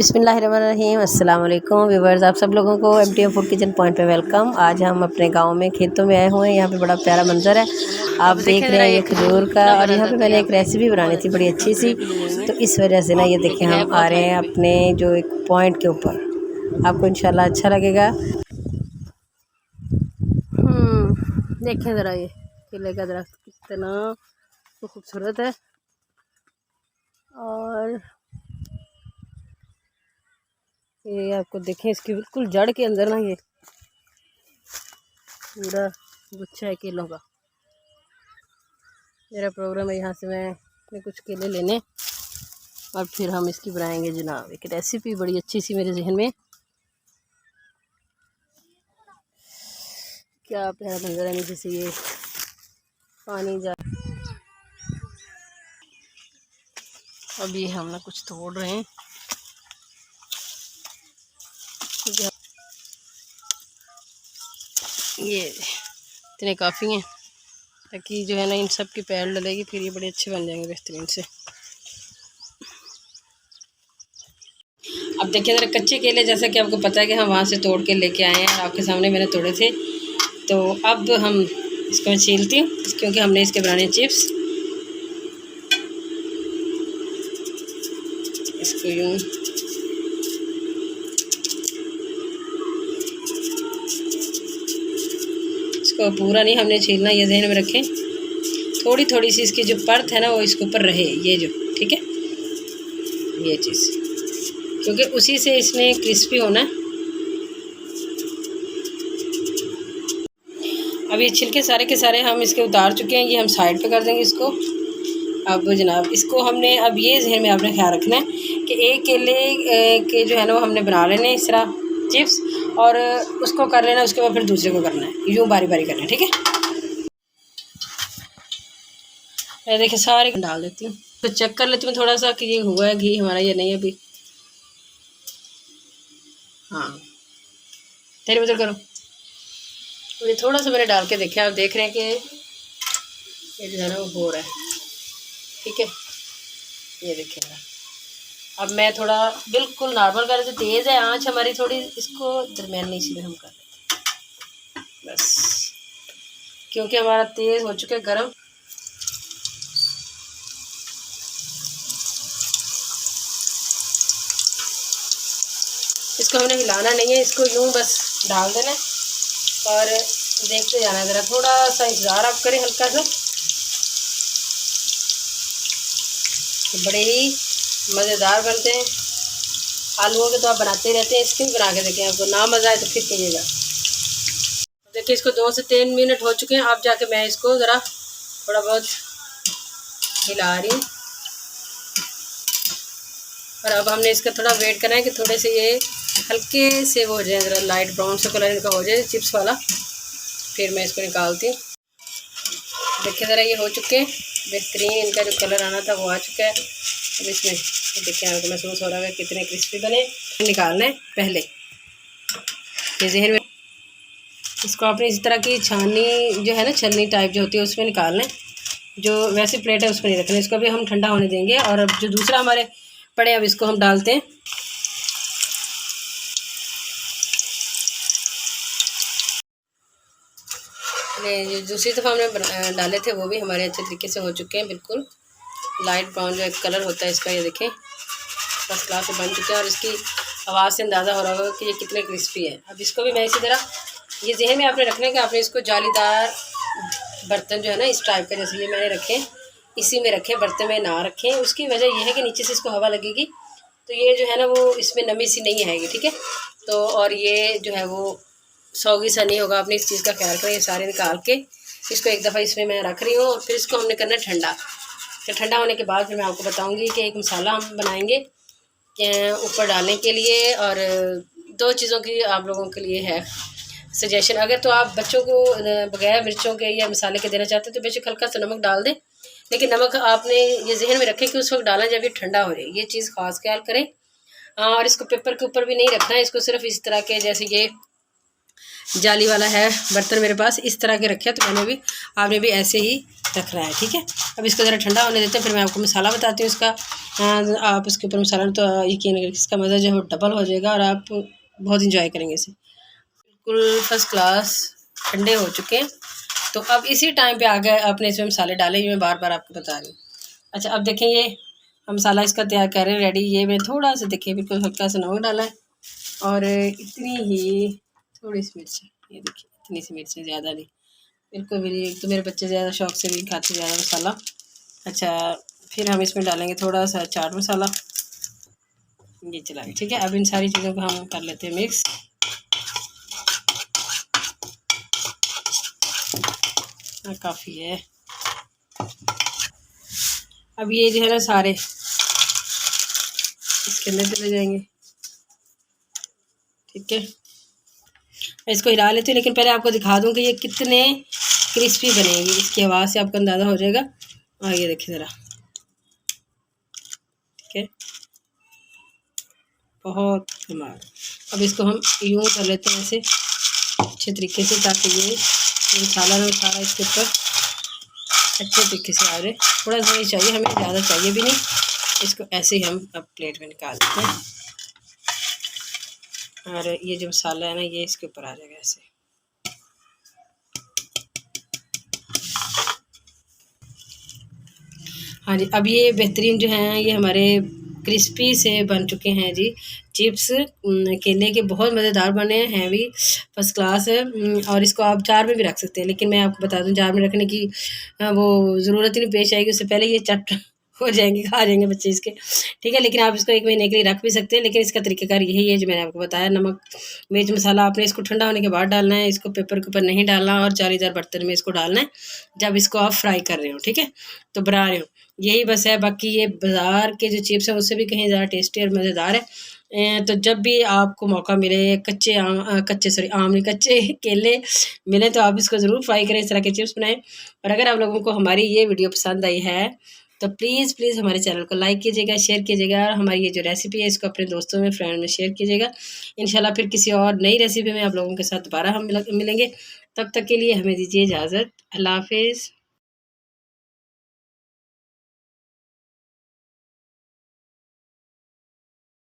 बिस्मिल्लाहिर्रहमानिर्रहीम। अस्सलाम वालेकुम व्यूअर्स, आप सब लोगों को MTM फूड किचन पॉइंट पे वेलकम। आज हम अपने गांव में खेतों में आए हुए हैं। यहाँ पे बड़ा प्यारा मंजर है, आप देख रहे हैं ये खजूर का। और यहाँ पे मैंने एक रेसिपी बनानी थी बड़ी अच्छी सी, तो इस वजह से ना ये देखें हम आ रहे हैं अपने जो एक पॉइंट के ऊपर। आपको इंशाल्लाह अच्छा लगेगा। देखें ज़रा ये केले का दरख्त कितना खूबसूरत है। और ये आपको देखें इसकी बिल्कुल जड़ के अंदर ना ये पूरा गुच्छा है केलों का। मेरा प्रोग्राम है यहाँ से मैं कुछ केले लेने और फिर हम इसकी बनाएंगे जनाब एक रेसिपी बड़ी अच्छी सी मेरे जहन में। क्या प्यारा मंजर है, नीचे से ये पानी जा। अभी हम ना कुछ तोड़ रहे हैं, ये इतने काफ़ी हैं ताकि जो है ना इन सब की पैर डलेगी, फिर ये बड़े अच्छे बन जाएंगे बेहतरीन से। अब देखिए ज़रा कच्चे केले, जैसा कि आपको पता है कि हम वहाँ से तोड़ के लेके आए हैं और आपके सामने मैंने तोड़े थे। तो अब हम इसको मैं छीलती हूँ क्योंकि हमने इसके बनाने चिप्स। इसको यूँ इसको पूरा नहीं हमने छीलना, ये ध्यान में रखें। थोड़ी थोड़ी सी इसकी जो परत है ना वो इसके ऊपर रहे, ये जो ठीक है ये चीज़, क्योंकि उसी से इसने क्रिस्पी होना है। अब ये छिलके सारे के सारे हम इसके उतार चुके हैं, ये हम साइड पे कर देंगे इसको। अब जनाब इसको हमने अब ये जहन में आपने ख्याल रखना है कि एक केले के जो है ना वो हमने बना लेने इस तरह चिप्स, और उसको कर लेना, उसके बाद फिर दूसरे को करना है, यूँ बारी बारी करना है, ठीक है। मैं देखिए सारे डाल देती हूँ, तो चेक कर लेती हूँ थोड़ा सा कि ये हुआ है घी हमारा या नहीं अभी। हाँ तेरे बदल करो, ये थोड़ा सा मैंने डाल के देखा, आप देख रहे हैं कि ये जो है ना वो हो रहा है, ठीक है। ये देखिएगा अब मैं थोड़ा बिल्कुल नॉर्मल कर रही थी, तेज़ है आंच हमारी थोड़ी, इसको दरमियानी सी में हम कर लेते बस, क्योंकि हमारा तेज़ हो चुका है गर्म। इसको हमने हिलाना नहीं है, इसको यूँ बस डाल देना और देखते जाना। ज़रा थोड़ा सा इंतज़ार आप करें हल्का सा, तो बड़े ही मज़ेदार बनते हैं। आलूओं के तो आप बनाते ही रहते हैं, इसके भी बना के देखें, आपको ना मज़ा आए तो फिर कहिएगा। देखिए इसको 2 से 3 मिनट हो चुके हैं, अब जाके मैं इसको ज़रा थोड़ा बहुत हिला रही हूँ। और अब हमने इसका थोड़ा वेट करना है कि थोड़े से ये हल्के से वो हो जाए, ज़रा लाइट ब्राउन सा कलर इनका हो जाए चिप्स वाला, फिर मैं इसको निकालती हूँ। देखिए ज़रा ये हो चुके हैं बेहतरीन, इनका जो कलर आना था वो आ चुका है। अब इसमें देखिए आपको महसूस हो रहा है कितने क्रिस्पी बने। निकालना है पहले ये जहन में, इसको आपने इस तरह की छानी जो है ना, छलनी टाइप जो होती है उसमें निकालना है, जो वैसे प्लेट है उस पर नहीं रखना। इसको भी हम ठंडा होने देंगे, और अब जो दूसरा हमारे पड़े अब इसको हम डालते हैं। जो दूसरी दफ़ा हमने डाले थे वो भी हमारे अच्छे तरीके से हो चुके हैं, बिल्कुल लाइट ब्राउन जो एक कलर होता है इसका, ये देखें फर्स्ट क्लास से बन चुके हैं। और इसकी आवाज़ से अंदाज़ा हो रहा होगा कि ये कितने क्रिस्पी है। अब इसको भी मैं इसी तरह, ये जहन में आपने रखना है कि आपने इसको जालीदार बर्तन जो है ना इस टाइप का, जैसे ये मैंने रखे इसी में रखें, बर्तन में ना रखें। उसकी वजह यह है कि नीचे से इसको हवा लगेगी तो ये जो है ना वो इसमें नमी सी नहीं आएगी, ठीक है। तो और ये जो है वो सौगी सा नहीं होगा, आपने इस चीज़ का ख्याल करें। ये सारे निकाल के इसको एक दफ़ा इसमें मैं रख रही हूँ, और फिर इसको हमने करना ठंडा। तो ठंडा होने के बाद फिर मैं आपको बताऊँगी कि एक मसाला हम बनाएंगे ऊपर डालने के लिए। और 2 चीज़ों की आप लोगों के लिए है सजेशन, अगर तो आप बच्चों को बगैर मिर्चों के या मसाले के देना चाहते हैं तो बेशक हल्का सा नमक डाल दें, लेकिन नमक आपने ये जहन में रखें कि उस वक्त डालें जब ये ठंडा हो जाए, ये चीज़ ख़ास ख्याल करें। और इसको पेपर के ऊपर भी नहीं रखना है, इसको सिर्फ इस तरह के, जैसे ये जाली वाला है बर्तन मेरे पास इस तरह के रखे, तो आपने भी ऐसे ही रखना है, ठीक है। अब इसको ज़रा ठंडा होने देते हैं, फिर मैं आपको मसाला बताती हूँ इसका आप इसके ऊपर मसाला तो यकीन करें इसका मज़ा जो है वो डबल हो जाएगा और आप बहुत इंजॉय करेंगे इसे। बिल्कुल फर्स्ट क्लास ठंडे हो चुके हैं। तो अब इसी टाइम पे आगे आपने इसमें मसाले डाले, ये मैं बार बार आपको बता रही हूँ। अच्छा अब देखें ये हम मसाला इसका तैयार कर रहे हैं रेडी। ये मैं थोड़ा सा देखिए बिल्कुल हल्का सा नमक डाला है और इतनी ही थोड़ी सी मिर्च, ये देखिए इतनी सी मिर्च, ज़्यादा नहीं बिल्कुल भी। एक तो मेरे बच्चे ज़्यादा शौक से भी खाते ज़्यादा मसाला। अच्छा फिर हम इसमें डालेंगे थोड़ा सा चाट मसाला, ये चलाएंगे ठीक है। अब इन सारी चीज़ों को हम कर लेते हैं मिक्स। काफ़ी है। अब ये जो है ना सारे इसके अंदर चले जाएंगे ठीक है। मैं इसको हिला लेती हूँ, लेकिन पहले आपको दिखा दूँ कि ये कितने क्रिस्पी बनेंगे। इसकी आवाज़ से आपको अंदाज़ा हो जाएगा। और ये देखिए ज़रा, ठीक है, बहुत कमाल। अब इसको हम यूँ कर लेते हैं ऐसे अच्छे तरीके से, ताकि ये मसाला ना सारा इसके ऊपर अच्छे तरीके से आ जाए। थोड़ा सा ही चाहिए हमें, ज़्यादा चाहिए भी नहीं। इसको ऐसे ही हम अब प्लेट में निकाल देते हैं और ये जो मसाला है ना ये इसके ऊपर आ जाएगा ऐसे। हाँ जी, अब ये बेहतरीन जो हैं ये हमारे क्रिस्पी से बन चुके हैं जी चिप्स। केले के बहुत मज़ेदार बने हैं भी, फर्स्ट क्लास है। और इसको आप जार में भी रख सकते हैं, लेकिन मैं आपको बता दूं जार में रखने की वो ज़रूरत ही नहीं पेश आएगी। उससे पहले ये चट हो जाएंगे, खा जाएंगे बच्चे इसके, ठीक है। लेकिन आप इसको 1 महीने के लिए रख भी सकते हैं। लेकिन इसका तरीकाकार यही है जो मैंने आपको बताया। नमक मिर्च मसाला आपने इसको ठंडा होने के बाद डालना है, इसको पेपर के ऊपर नहीं डालना और जालीदार बर्तन में इसको डालना है जब इसको आप फ्राई कर रहे हो, ठीक है, तो बना रहे हो। यही बस है। बाकी ये बाज़ार के जो चिप्स हैं उससे भी कहीं ज़्यादा टेस्टी और मज़ेदार है। तो जब भी आपको मौका मिले, कच्चे आम नहीं, कच्चे केले मिले तो आप इसको ज़रूर फ्राई करें, इस तरह के चिप्स बनाएं। और अगर आप लोगों को हमारी ये वीडियो पसंद आई है तो प्लीज़ हमारे चैनल को लाइक कीजिएगा, शेयर कीजिएगा और हमारी ये जो रेसिपी है इसको अपने दोस्तों में, फ्रेंड में शेयर कीजिएगा। इंशाल्लाह फिर किसी और नई रेसिपी में आप लोगों के साथ दोबारा हम मिलेंगे। तब तक के लिए हमें दीजिए इजाज़त। अल्लाह हाफिज़।